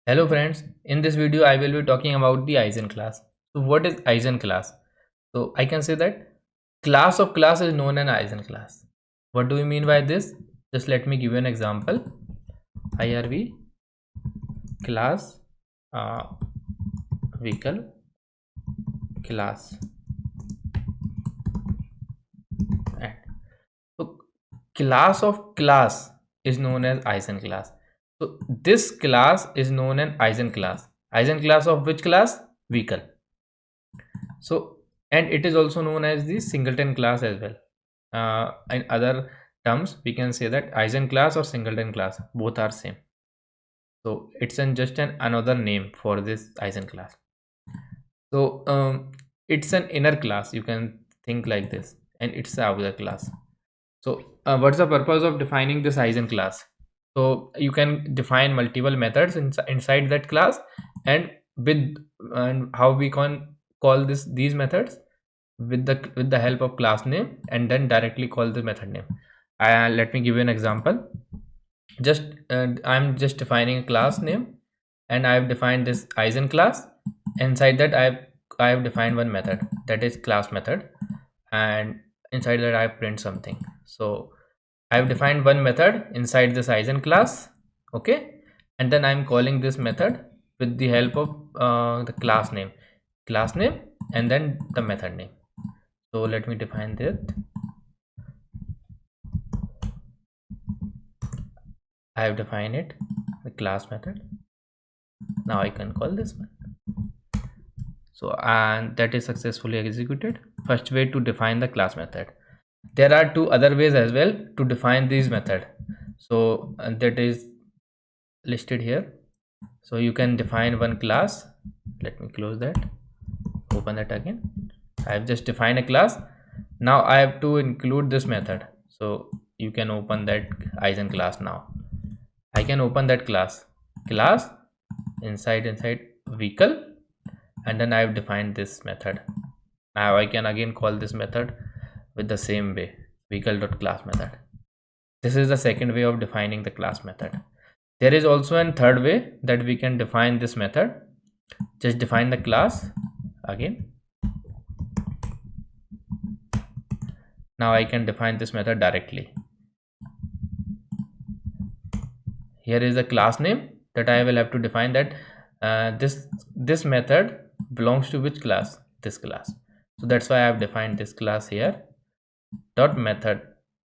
Hello friends, in this video I will be talking about the Eigen class. So what is Eigen class? So I can say that class of class is known as Eigen class. What do we mean by this? Just let me give you an example. IRV class vehicle class. And so class of class is known as Eigen class. So this class is known as Eigen class. Eigen class of which class? Vehicle. So, and it is also known as the Singleton class as well. In other terms, we can say that Eigen class or Singleton class, both are same. So it's just another name for this Eigen class. So it's an inner class. You can think like this, and it's the outer class. So what's the purpose of defining this Eigen class? So you can define multiple methods inside that class, and with and how we can call these methods with the help of class name, and then directly call the method name. Let me give you an example. Just I'm just defining a class name, and I have defined this Eigen class. Inside that I have defined one method, that is class method, and inside that I print something. So I have defined one method inside this Eigen class, okay, and then I'm calling this method with the help of the class name, and then the method name. So let me define that. I have defined it, the class method. Now I can call this one. So and that is successfully executed. First way to define the class method. There are two other ways as well to define this method. So that is listed here. So you can define one class. Let me close that, open that again. I have just defined a class. Now I have to include this method. So you can open that Eigen class. Now I can open that class inside vehicle, and then I have defined this method. Now I can again call this method with the same way, vehicle.class method. This is the second way of defining the class method. There is also a third way that we can define this method. Just define the class again. Now I can define this method directly. Here is the class name that I will have to define that this method belongs to which class? This class. So that's why I have defined this class here. Dot method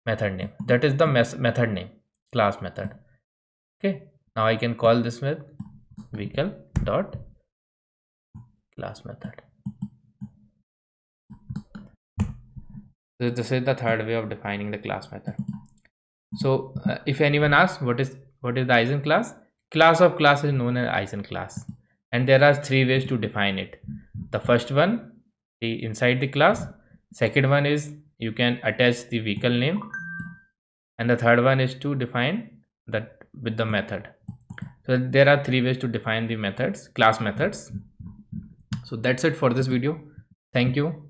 name, that is the method name, class method. Okay, now I can call this with vehicle dot class method. So this is the third way of defining the class method. So if anyone asks what is the Eigen class, class of class is known as Eigen class, and there are three ways to define it. The first one, the inside the class. Second one is you can attach the vehicle name, and the third one is to define that with the method. So there are three ways to define the methods, class methods. So that's it for this video. Thank you.